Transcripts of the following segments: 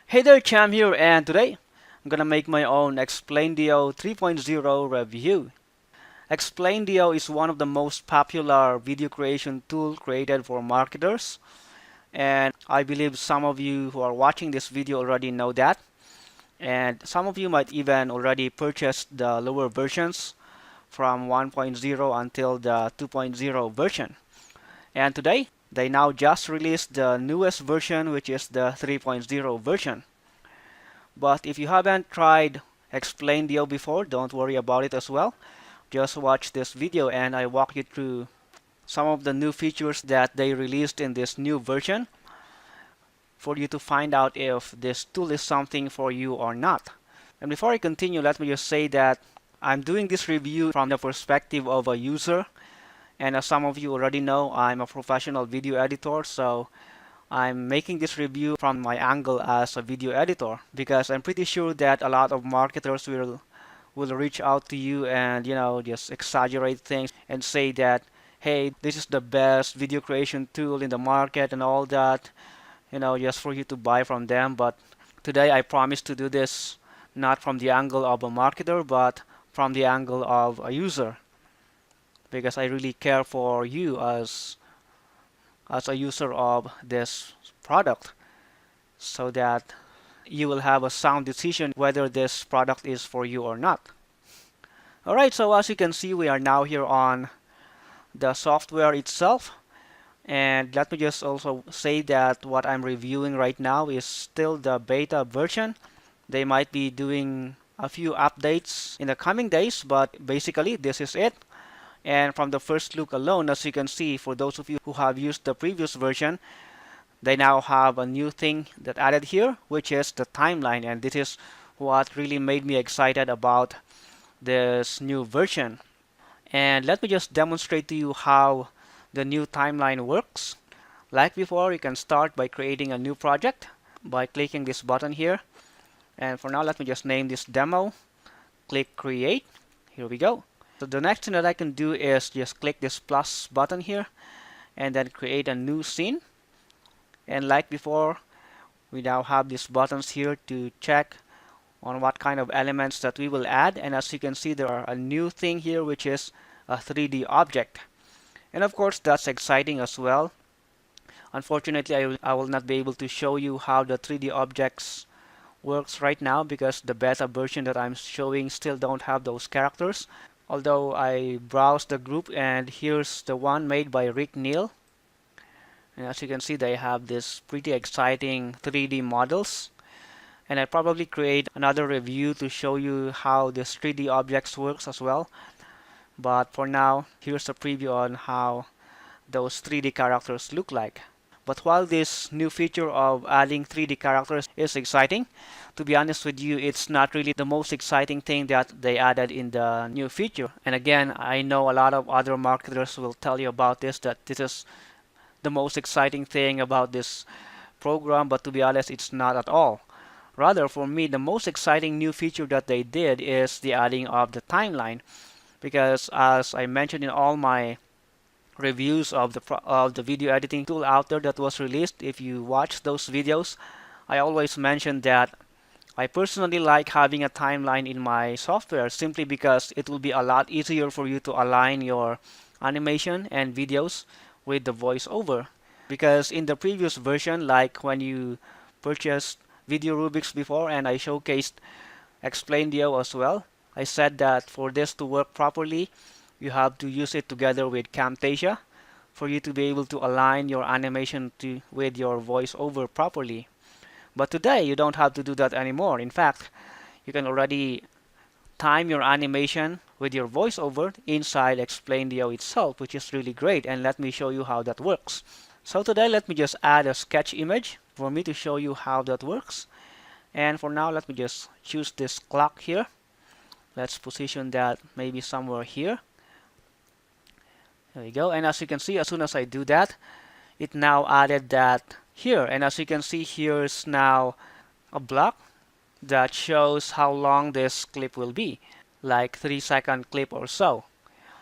Hey there, Cham here, and today I'm gonna make my own Explaindio 3.0 review. Explaindio is one of the most popular video creation tool created for marketers, and I believe some of you who are watching this video already know that, and some of you might even already purchased the lower versions from 1.0 until the 2.0 version. And today, they now just released the newest version, which is the 3.0 version. But if you haven't tried Explaindio before, don't worry about it as well. Just watch this video and I walk you through some of the new features that they released in this new version for you to find out if this tool is something for you or not. And before I continue, let me just say that I'm doing this review from the perspective of a user. And as some of you already know, I'm a professional video editor, so I'm making this review from my angle as a video editor because I'm pretty sure that a lot of marketers will reach out to you and just exaggerate things and say that, hey, this is the best video creation tool in the market and all that, just for you to buy from them. But today I promise to do this not from the angle of a marketer but from the angle of a user, because I really care for you as a user of this product, so that you will have a sound decision whether this product is for you or not. Alright, so as you can see, we are now here on the software itself. And let me just also say that what I'm reviewing right now is still the beta version. They might be doing a few updates in the coming days, but basically this is it. And from the first look alone, as you can see, for those of you who have used the previous version, they now have a new thing that added here, which is the timeline. And this is what really made me excited about this new version. And let me just demonstrate to you how the new timeline works. Like before, you can start by creating a new project by clicking this button here. And for now, let me just name this demo. Click create. Here we go. So the next thing that I can do is just click this plus button here and then create a new scene. And like before, we now have these buttons here to check on what kind of elements that we will add. And as you can see, there are a new thing here, which is a 3D object. And of course, that's exciting as well. Unfortunately, I will not be able to show you how the 3D objects works right now because the beta version that I'm showing still don't have those characters. Although I browsed the group and here's the one made by Rick Neal. And as you can see, they have this pretty exciting 3D models. And I'll probably create another review to show you how this 3D objects works as well. But for now, here's a preview on how those 3D characters look like. But while this new feature of adding 3D characters is exciting, to be honest with you, it's not really the most exciting thing that they added in the new feature. And again, I know a lot of other marketers will tell you about this, that this is the most exciting thing about this program, but to be honest, it's not at all. Rather, for me, the most exciting new feature that they did is the adding of the timeline. Because as I mentioned in all my reviews of the video editing tool out there that was released, if you watch those videos, I always mention that I personally like having a timeline in my software simply because it will be a lot easier for you to align your animation and videos with the voiceover. Because in the previous version, like when you purchased video rubrics before and I showcased Explaindio as well, I said that for this to work properly, you have to use it together with Camtasia for you to be able to align your animation with your voiceover properly. But today, you don't have to do that anymore. In fact, you can already time your animation with your voiceover inside Explaindio itself, which is really great. And let me show you how that works. So today, let me just add a sketch image for me to show you how that works. And for now, let me just choose this clock here. Let's position that maybe somewhere here. There we go. And as you can see, as soon as I do that, it now added that here. And as you can see, here's now a block that shows how long this clip will be, like 3-second clip or so.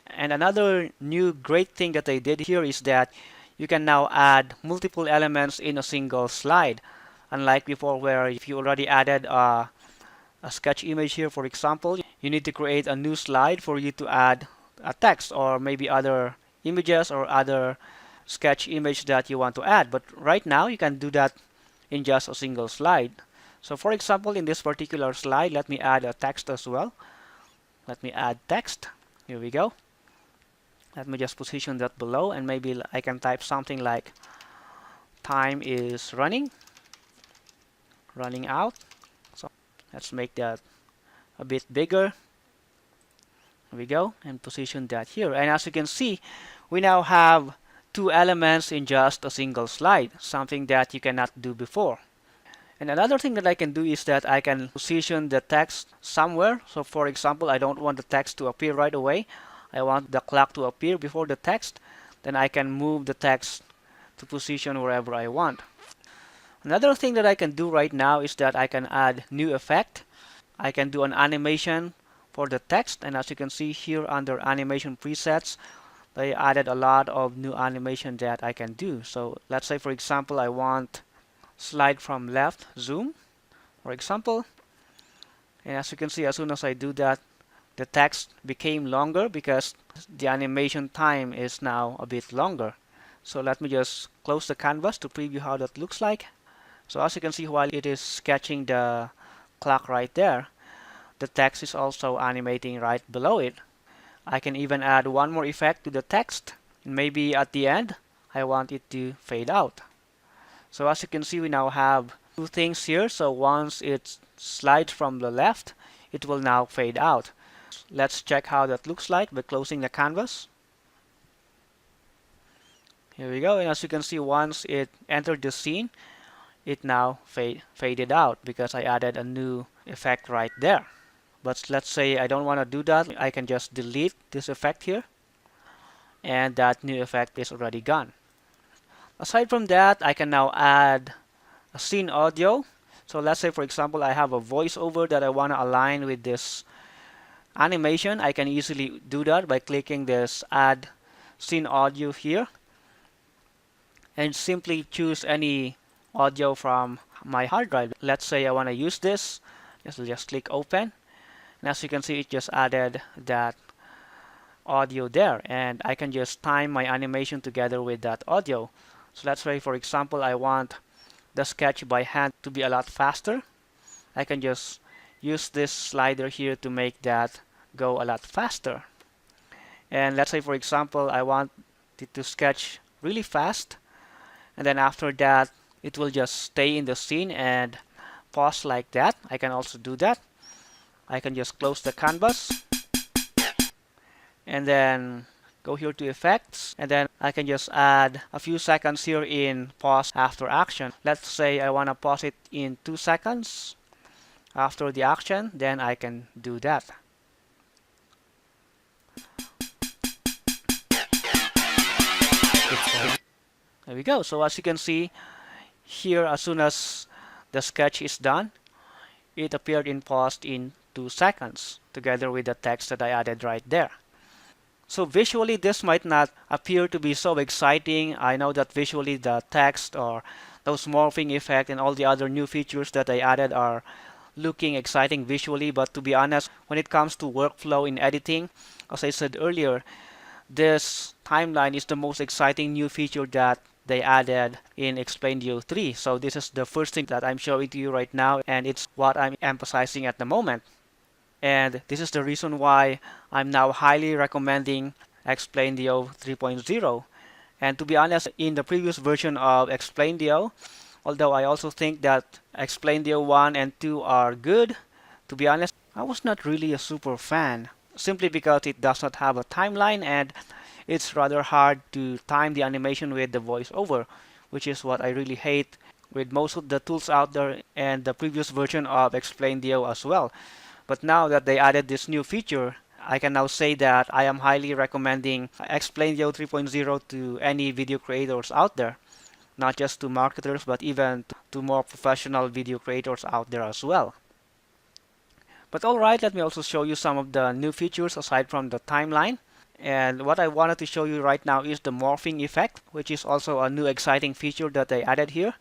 And another new great thing that they did here is that you can now add multiple elements in a single slide. Unlike before where if you already added a sketch image here, for example, you need to create a new slide for you to add a text or maybe other images or other sketch image that you want to add. But right now you can do that in just a single slide. So for example, in this particular slide, let me add a text as well. Let me add text. Here we go. Let me just position that below, and maybe I can type something like time is running out. So let's make that a bit bigger. Here we go, and position that here. And as you can see, we now have two elements in just a single slide, something that you cannot do before. And another thing that I can do is that I can position the text somewhere. So for example, I don't want the text to appear right away. I want the clock to appear before the text. Then I can move the text to position wherever I want. Another thing that I can do right now is that I can add new effect. I can do an animation for the text, and as you can see here under animation presets, they added a lot of new animation that I can do. So let's say for example I want slide from left zoom, for example, and as you can see, as soon as I do that, the text became longer because the animation time is now a bit longer. So let me just close the canvas to preview how that looks like. So as you can see, while it is sketching the clock right there, the text is also animating right below it. I can even add one more effect to the text, and maybe at the end I want it to fade out. So as you can see, we now have two things here. So once it slides from the left, it will now fade out. Let's check how that looks like by closing the canvas. Here we go, and as you can see, once it entered the scene, it now faded out because I added a new effect right there. But let's say I don't want to do that. I can just delete this effect here, and that new effect is already gone. Aside from that, I can now add a scene audio. So let's say for example I have a voiceover that I want to align with this animation. I can easily do that by clicking this add scene audio here, and simply choose any audio from my hard drive. Let's say I want to use this. Just click open, and as you can see, it just added that audio there, and I can just time my animation together with that audio. So let's say for example I want the sketch by hand to be a lot faster. I can just use this slider here to make that go a lot faster. And let's say for example I want it to sketch really fast, and then after that it will just stay in the scene and pause like that. I can also do that. I can just close the canvas and then go here to effects, and then I can just add a few seconds here in pause after action. Let's say I want to pause it in 2 seconds after the action, then I can do that. There we go. So as you can see here, as soon as the sketch is done, it appeared in pause in 2 seconds together with the text that I added right there. So visually this might not appear to be so exciting. I know that visually the text or those morphing effect and all the other new features that I added are looking exciting visually, but to be honest, when it comes to workflow in editing, as I said earlier, this timeline is the most exciting new feature that they added in Explaindio 3. So this is the first thing that I'm showing to you right now, and it's what I'm emphasizing at the moment. And this is the reason why I'm now highly recommending Explaindio 3.0. And to be honest, in the previous version of Explaindio, although I also think that Explaindio 1 and 2 are good, to be honest, I was not really a super fan, simply because it does not have a timeline and it's rather hard to time the animation with the voiceover, which is what I really hate with most of the tools out there and the previous version of Explaindio as well. But now that they added this new feature, I can now say that I am highly recommending Explaindio 3.0 to any video creators out there. Not just to marketers, but even to more professional video creators out there as well. But alright, let me also show you some of the new features aside from the timeline. And what I wanted to show you right now is the morphing effect, which is also a new exciting feature that they added here.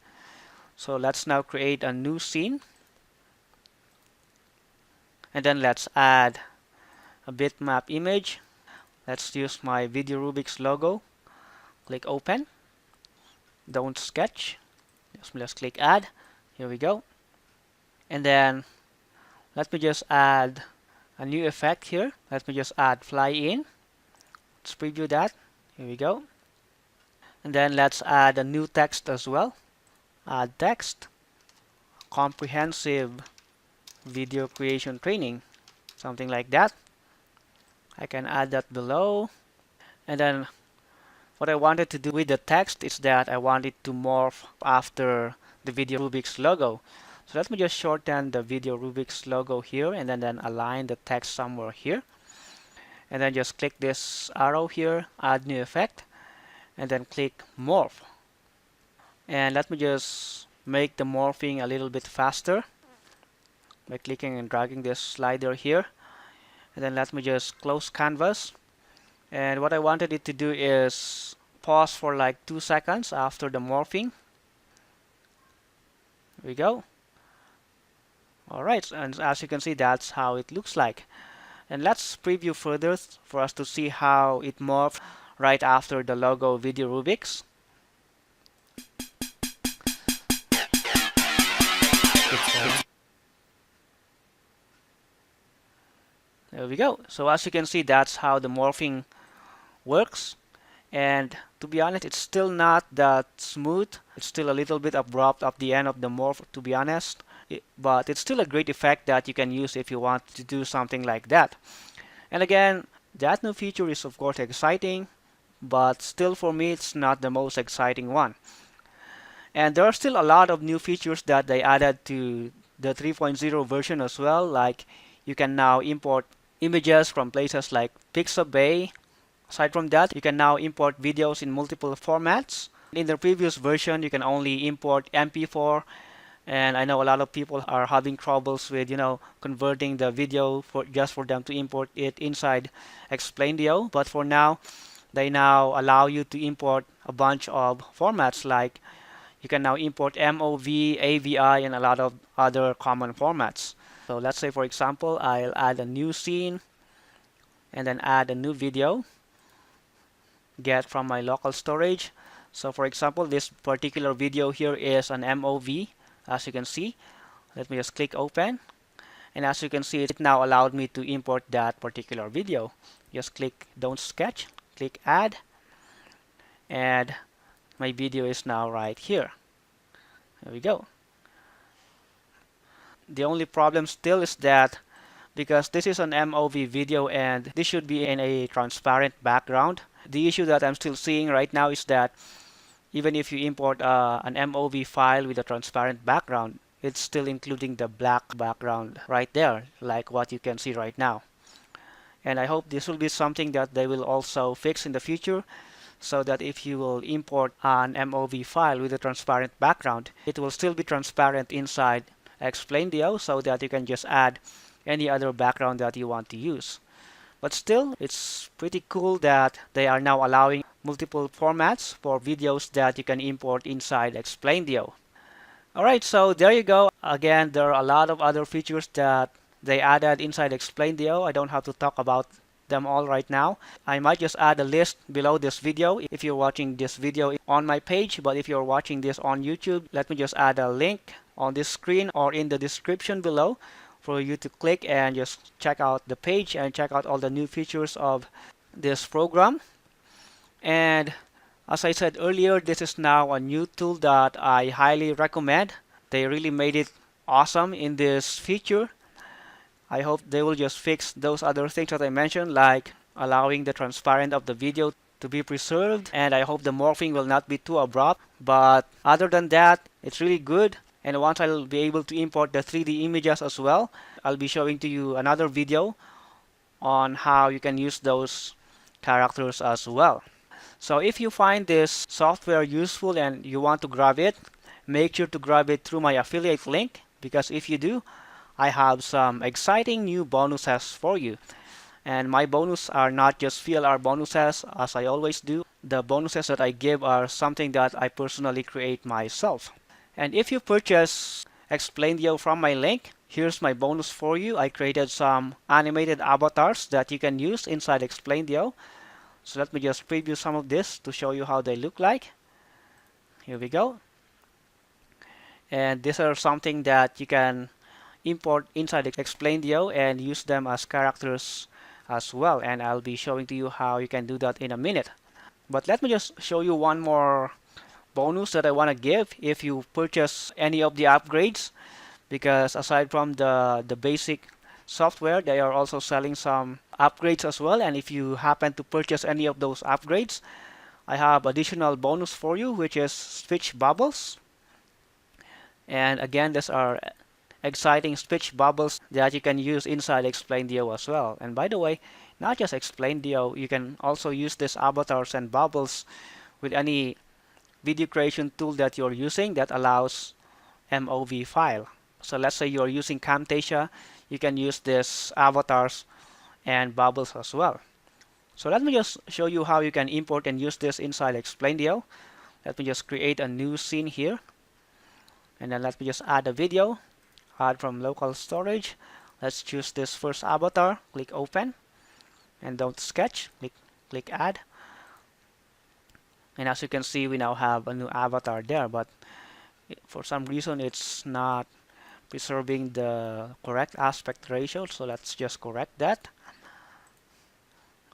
So let's now create a new scene, and then let's add a bitmap image. Let's use my Video Rubik's logo. Click open. Don't sketch. Let's click add. Here we go. And then let me just add a new effect here. Let me just add fly in. Let's preview that. Here we go. And then let's add a new text as well. Add text. Comprehensive video creation training. Something like that. I can add that below. And then what I wanted to do with the text is that I want it to morph after the Video Rubik's logo. So let me just shorten the Video Rubik's logo here and then align the text somewhere here. And then just click this arrow here, add new effect, and then click morph. And let me just make the morphing a little bit faster by clicking and dragging this slider here. And then let me just close canvas. And what I wanted it to do is pause for like 2 seconds after the morphing. Here we go. Alright, and as you can see, that's how it looks like. And let's preview further for us to see how it morphed right after the logo Video Rubik's. There we go. So as you can see, that's how the morphing works. And to be honest, it's still not that smooth. It's still a little bit abrupt at the end of the morph, to be honest. But it's still a great effect that you can use if you want to do something like that. And again, that new feature is of course exciting, but still for me it's not the most exciting one. And there are still a lot of new features that they added to the 3.0 version as well, like you can now import images from places like Pixabay. Aside from that, you can now import videos in multiple formats. In the previous version, you can only import MP4, and I know a lot of people are having troubles with, converting the video just for them to import it inside Explaindio. But for now, they now allow you to import a bunch of formats, like you can now import MOV, AVI, and a lot of other common formats. So let's say, for example, I'll add a new scene and then add a new video, get from my local storage. So for example, this particular video here is an MOV, as you can see. Let me just click open. And as you can see, it now allowed me to import that particular video. Just click don't sketch, click add, and my video is now right here. There we go. The only problem still is that because this is an MOV video and this should be in a transparent background, the issue that I'm still seeing right now is that even if you import an MOV file with a transparent background, it's still including the black background right there, like what you can see right now. And I hope this will be something that they will also fix in the future, so that if you will import an MOV file with a transparent background, it will still be transparent inside Explaindio, so that you can just add any other background that you want to use. But still, it's pretty cool that they are now allowing multiple formats for videos that you can import inside Explaindio. Alright, so there you go. Again, there are a lot of other features that they added inside Explaindio. I don't have to talk about them all right now. I might just add a list below this video if you're watching this video on my page, but if you're watching this on YouTube, let me just add a link on this screen or in the description below for you to click and just check out the page and check out all the new features of this program. And as I said earlier, this is now a new tool that I highly recommend. They really made it awesome in this feature. I hope they will just fix those other things that I mentioned, like allowing the transparent of the video to be preserved, and I hope the morphing will not be too abrupt. But other than that, it's really good. And once I'll be able to import the 3D images as well, I'll be showing to you another video on how you can use those characters as well. So if you find this software useful and you want to grab it, make sure to grab it through my affiliate link, because if you do, I have some exciting new bonuses for you. And my bonus are not just VLR bonuses, as I always do. The bonuses that I give are something that I personally create myself. And if you purchase Explaindio from my link, here's my bonus for you. I created some animated avatars that you can use inside Explaindio. So let me just preview some of this to show you how they look like. Here we go. And these are something that you can import inside Explaindio and use them as characters as well. And I'll be showing to you how you can do that in a minute. But let me just show you one more bonus that I want to give if you purchase any of the upgrades, because aside from the basic software, they are also selling some upgrades as well. And if you happen to purchase any of those upgrades, I have additional bonus for you, which is speech bubbles. And again, these are exciting speech bubbles that you can use inside Explaindio as well. And by the way, not just Explaindio, you can also use these avatars and bubbles with any video creation tool that you're using that allows MOV file. So let's say you're using Camtasia, you can use these avatars and bubbles as well. So let me just show you how you can import and use this inside Explaindio. Let me just create a new scene here. And then let me just add a video. Add from local storage. Let's choose this first avatar. Click open. And don't sketch. Click add. And as you can see, we now have a new avatar there. But for some reason, it's not preserving the correct aspect ratio. So let's just correct that.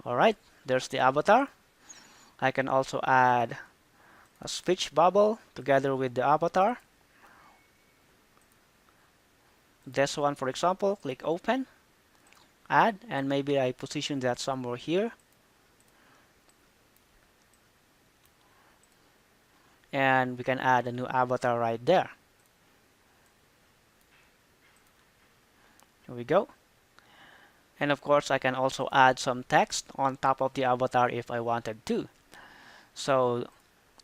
Alright, there's the avatar. I can also add a speech bubble together with the avatar. This one, for example, click open, add, and maybe I position that somewhere here. And we can add a new avatar right there. Here we go. And of course, I can also add some text on top of the avatar if I wanted to. So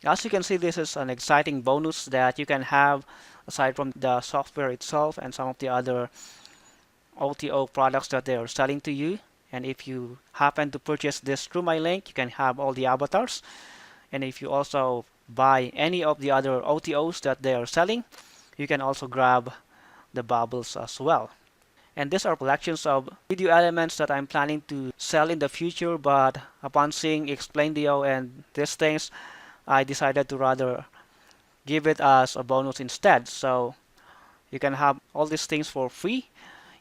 as you can see, this is an exciting bonus that you can have aside from the software itself and some of the other OTO products that they are selling to you. And if you happen to purchase this through my link, you can have all the avatars. And if you also buy any of the other OTOs that they are selling, you can also grab the bubbles as well. And these are collections of video elements that I'm planning to sell in the future, but upon seeing Explaindio and these things, I decided to rather give it as a bonus instead. So you can have all these things for free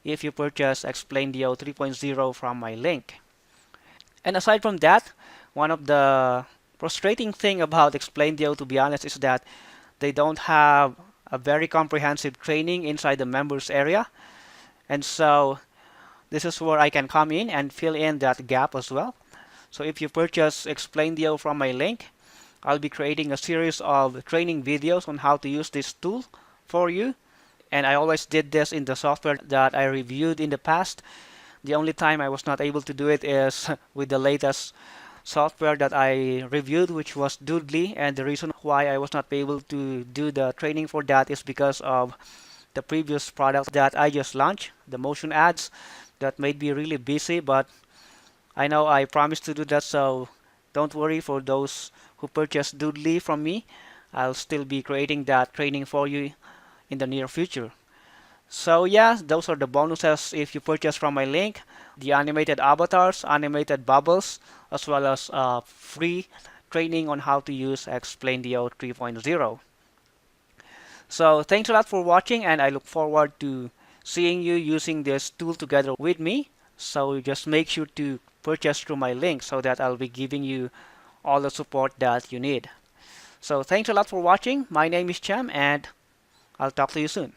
if you purchase Explaindio 3.0 from my link. And aside from that, one of the frustrating thing about Explaindio, to be honest, is that they don't have a very comprehensive training inside the members area. And so this is where I can come in and fill in that gap as well. So if you purchase Explaindio from my link, I'll be creating a series of training videos on how to use this tool for you. And I always did this in the software that I reviewed in the past. The only time I was not able to do it is with the latest software that I reviewed, which was Doodly. And the reason why I was not able to do the training for that is because of the previous product that I just launched, the motion ads, that made me really busy. But I know I promised to do that, so don't worry for those who purchase Doodly from me. I'll still be creating that training for you in the near future. So yeah, those are the bonuses if you purchase from my link. The animated avatars, animated bubbles, as well as free training on how to use Explaindio 3.0. So thanks a lot for watching, and I look forward to seeing you using this tool together with me. So just make sure to purchase through my link so that I'll be giving you all the support that you need. So thanks a lot for watching. My name is Cham, and I'll talk to you soon.